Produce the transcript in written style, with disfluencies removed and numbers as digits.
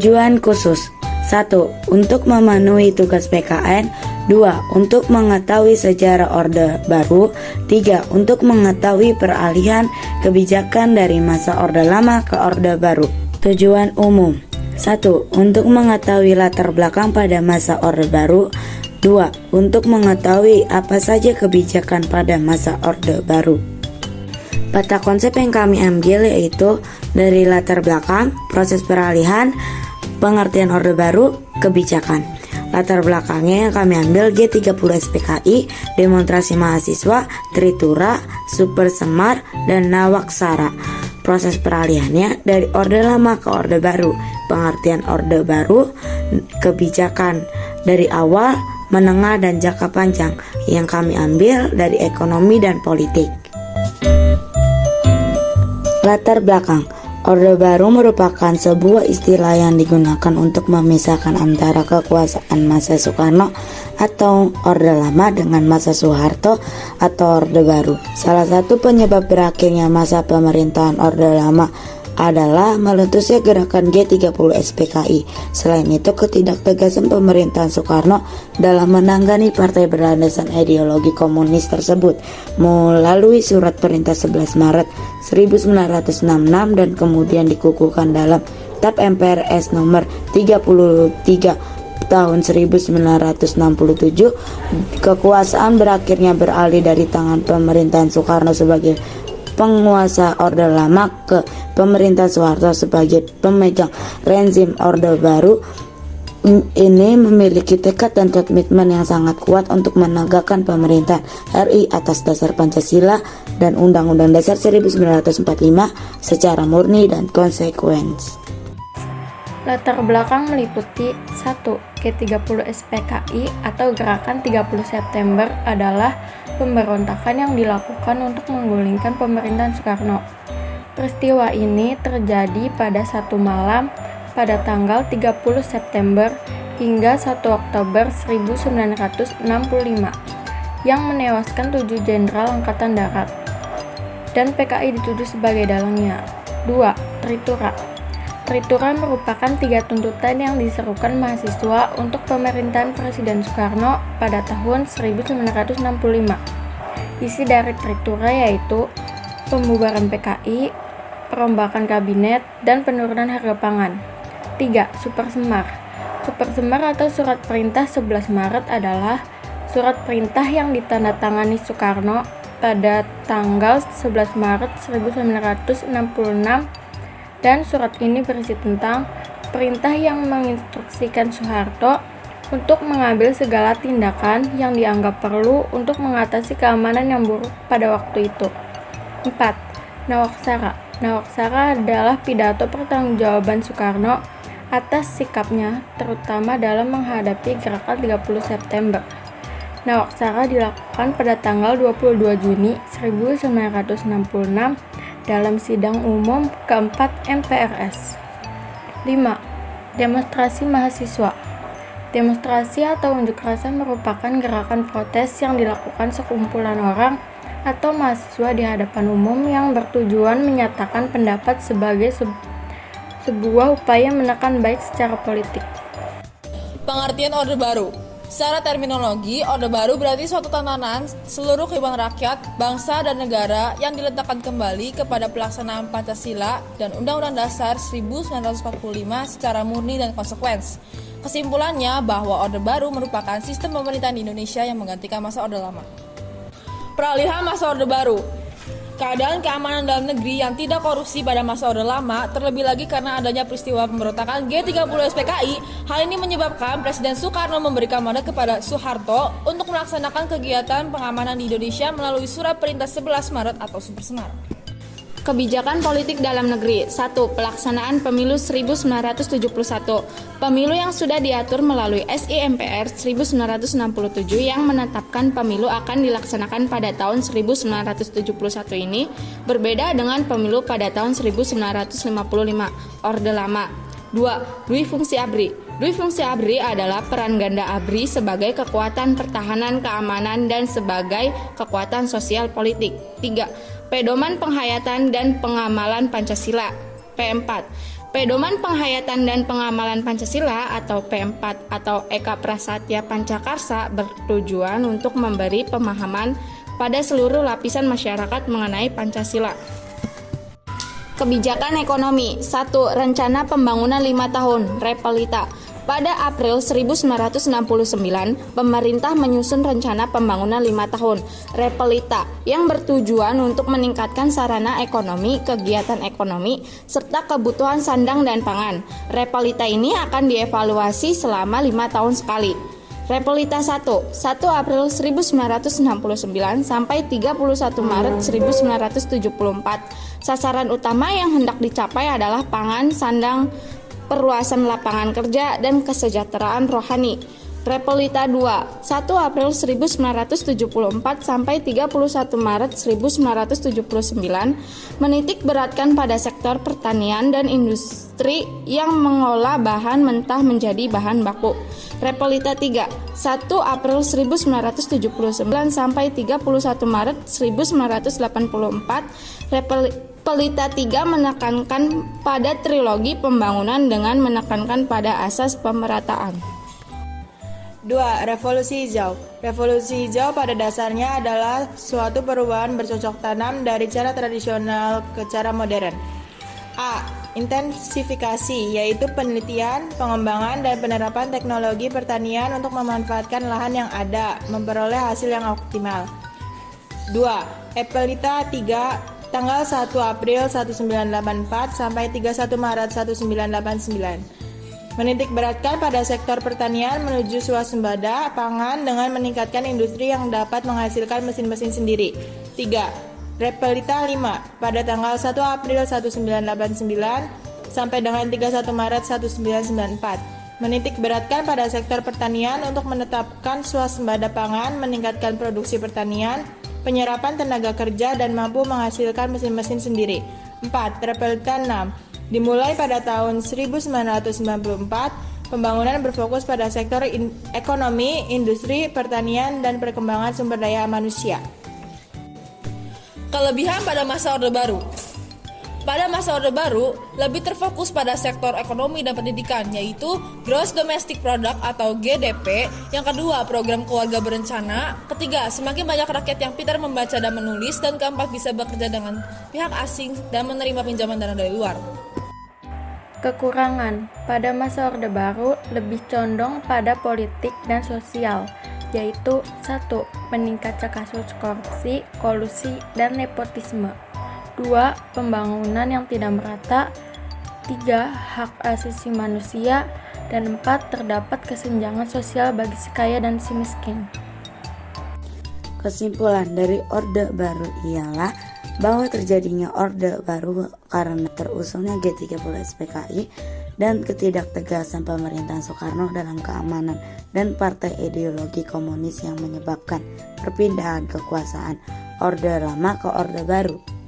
Tujuan khusus 1. Untuk memenuhi tugas PKN. 2. Untuk mengetahui sejarah Orde Baru. 3. Untuk mengetahui peralihan kebijakan dari masa Orde Lama ke Orde Baru. Tujuan umum 1. Untuk mengetahui latar belakang pada masa Orde Baru. 2. Untuk mengetahui apa saja kebijakan pada masa Orde Baru. Peta konsep yang kami ambil yaitu dari latar belakang, proses peralihan, pengertian Orde Baru, kebijakan. Latar belakangnya yang kami ambil G30 SPKI, demonstrasi mahasiswa, Tritura, Super Semar, dan Nawaksara. Proses peralihannya dari Orde Lama ke Orde Baru, pengertian Orde Baru, kebijakan dari awal, menengah, dan jangka panjang yang kami ambil dari ekonomi dan politik. Latar belakang Orde Baru merupakan sebuah istilah yang digunakan untuk memisahkan antara kekuasaan masa Soekarno atau Orde Lama dengan masa Soeharto atau Orde Baru. Salah satu penyebab berakhirnya masa pemerintahan Orde Lama adalah meletusnya gerakan G30 SPKI. Selain itu, ketidaktegasan pemerintahan Soekarno dalam menangani partai berlandaskan ideologi komunis tersebut melalui surat perintah 11 Maret 1966 dan kemudian dikukuhkan dalam TAP MPRS nomor 33 tahun 1967. Kekuasaan berakhirnya beralih dari tangan pemerintahan Soekarno sebagai penguasa Orde Lama ke pemerintahan Soeharto sebagai pemegang rezim Orde Baru. Ini memiliki tekad dan komitmen yang sangat kuat untuk menegakkan pemerintahan RI atas dasar Pancasila dan Undang-Undang Dasar 1945 secara murni dan konsekuens. Latar belakang meliputi 1. G30 SPKI atau Gerakan 30 September adalah pemberontakan yang dilakukan untuk menggulingkan pemerintahan Soekarno. Peristiwa ini terjadi pada satu malam pada tanggal 30 September hingga 1 Oktober 1965 yang menewaskan 7 jenderal angkatan darat dan PKI dituduh sebagai dalangnya. 2. Tritura. Tritura merupakan 3 tuntutan yang diserukan mahasiswa untuk pemerintahan Presiden Soekarno pada tahun 1965. Isi dari Tritura yaitu pembubaran PKI, perombakan kabinet, dan penurunan harga pangan. 3. Super Semar. Super Semar atau Surat Perintah 11 Maret adalah surat perintah yang ditandatangani Soekarno pada tanggal 11 Maret 1966 dan surat ini berisi tentang perintah yang menginstruksikan Soeharto untuk mengambil segala tindakan yang dianggap perlu untuk mengatasi keamanan yang buruk pada waktu itu. 4. Nawaksara. Nawaksara adalah pidato pertanggungjawaban Soekarno atas sikapnya terutama dalam menghadapi gerakan 30 September. Nawaksara dilakukan pada tanggal 22 Juni 1966 dalam sidang umum keempat MPRS. 5. Demonstrasi mahasiswa. Demonstrasi atau unjuk rasa merupakan gerakan protes yang dilakukan sekumpulan orang atau mahasiswa di hadapan umum yang bertujuan menyatakan pendapat sebagai sebuah upaya menekan baik secara politik. Pengertian Orde Baru. Secara terminologi, Orde Baru berarti suatu tatanan seluruh kehidupan rakyat, bangsa, dan negara yang diletakkan kembali kepada pelaksanaan Pancasila dan Undang-Undang Dasar 1945 secara murni dan konsekuen. Kesimpulannya bahwa Orde Baru merupakan sistem pemerintahan di Indonesia yang menggantikan masa Orde Lama. Peralihan masa Orde Baru. Keadaan keamanan dalam negeri yang tidak korupsi pada masa Orde Lama, terlebih lagi karena adanya peristiwa pemberontakan G30 SPKI, hal ini menyebabkan Presiden Soekarno memberikan mandat kepada Soeharto untuk melaksanakan kegiatan pengamanan di Indonesia melalui Surat Perintah 11 Maret atau Super Semar. Kebijakan politik dalam negeri. 1. Pelaksanaan Pemilu 1971. Pemilu yang sudah diatur melalui SI MPR 1967 yang menetapkan pemilu akan dilaksanakan pada tahun 1971 ini berbeda dengan pemilu pada tahun 1955 Orde Lama. 2. Dui fungsi ABRI. Dui fungsi ABRI adalah peran ganda ABRI sebagai kekuatan pertahanan keamanan dan sebagai kekuatan sosial politik. 3. Pedoman penghayatan dan pengamalan Pancasila. P4. Pedoman Penghayatan dan Pengamalan Pancasila atau P4 atau Eka Prasatya Pancakarsa bertujuan untuk memberi pemahaman pada seluruh lapisan masyarakat mengenai Pancasila. Kebijakan ekonomi. 1. Rencana Pembangunan 5 tahun, Repelita. Pada April 1969, pemerintah menyusun Rencana Pembangunan 5 tahun, Repelita, yang bertujuan untuk meningkatkan sarana ekonomi, kegiatan ekonomi, serta kebutuhan sandang dan pangan. Repelita ini akan dievaluasi selama 5 tahun sekali. Repelita 1, 1 April 1969 sampai 31 Maret 1974. Sasaran utama yang hendak dicapai adalah pangan, sandang, perluasan lapangan kerja, dan kesejahteraan rohani. Repelita 2, 1 April 1974 sampai 31 Maret 1979 menitik beratkan pada sektor pertanian dan industri yang mengolah bahan mentah menjadi bahan baku. Repelita 3, 1 April 1979 sampai 31 Maret 1984. Repelita 3 menekankan pada trilogi pembangunan dengan menekankan pada asas pemerataan. 2. Revolusi hijau. Revolusi hijau pada dasarnya adalah suatu perubahan bercocok tanam dari cara tradisional ke cara modern. A. Intensifikasi, yaitu penelitian, pengembangan, dan penerapan teknologi pertanian untuk memanfaatkan lahan yang ada, memperoleh hasil yang optimal. 2. Repelita 3, tanggal 1 April 1984 sampai 31 Maret 1989. Menitik beratkan pada sektor pertanian menuju swasembada pangan dengan meningkatkan industri yang dapat menghasilkan mesin-mesin sendiri. 3. Repelita 5, pada tanggal 1 April 1989 sampai dengan 31 Maret 1994. Menitik beratkan pada sektor pertanian untuk menetapkan swasembada pangan, meningkatkan produksi pertanian, penyerapan tenaga kerja, dan mampu menghasilkan mesin-mesin sendiri. 4. Repelita 6, dimulai pada tahun 1994, pembangunan berfokus pada sektor ekonomi, industri, pertanian, dan perkembangan sumber daya manusia. Kelebihan pada masa Orde Baru. Pada masa Orde Baru, lebih terfokus pada sektor ekonomi dan pendidikan, yaitu Gross Domestic Product atau GDP. Yang kedua, program keluarga berencana. Ketiga, semakin banyak rakyat yang pintar membaca dan menulis. Dan keempat, bisa bekerja dengan pihak asing dan menerima pinjaman dana dari luar. Kekurangan pada masa Orde Baru lebih condong pada politik dan sosial, yaitu 1. Meningkatnya kasus korupsi, kolusi, dan nepotisme. 2. Pembangunan yang tidak merata. 3. Hak asasi manusia. Dan 4. Terdapat kesenjangan sosial bagi si kaya dan si miskin. Kesimpulan dari Orde Baru ialah bahwa terjadinya Orde Baru karena terusulnya G30 SPKI dan ketidaktegasan pemerintahan Soekarno dalam keamanan dan partai ideologi komunis yang menyebabkan perpindahan kekuasaan Orde Lama ke Orde Baru.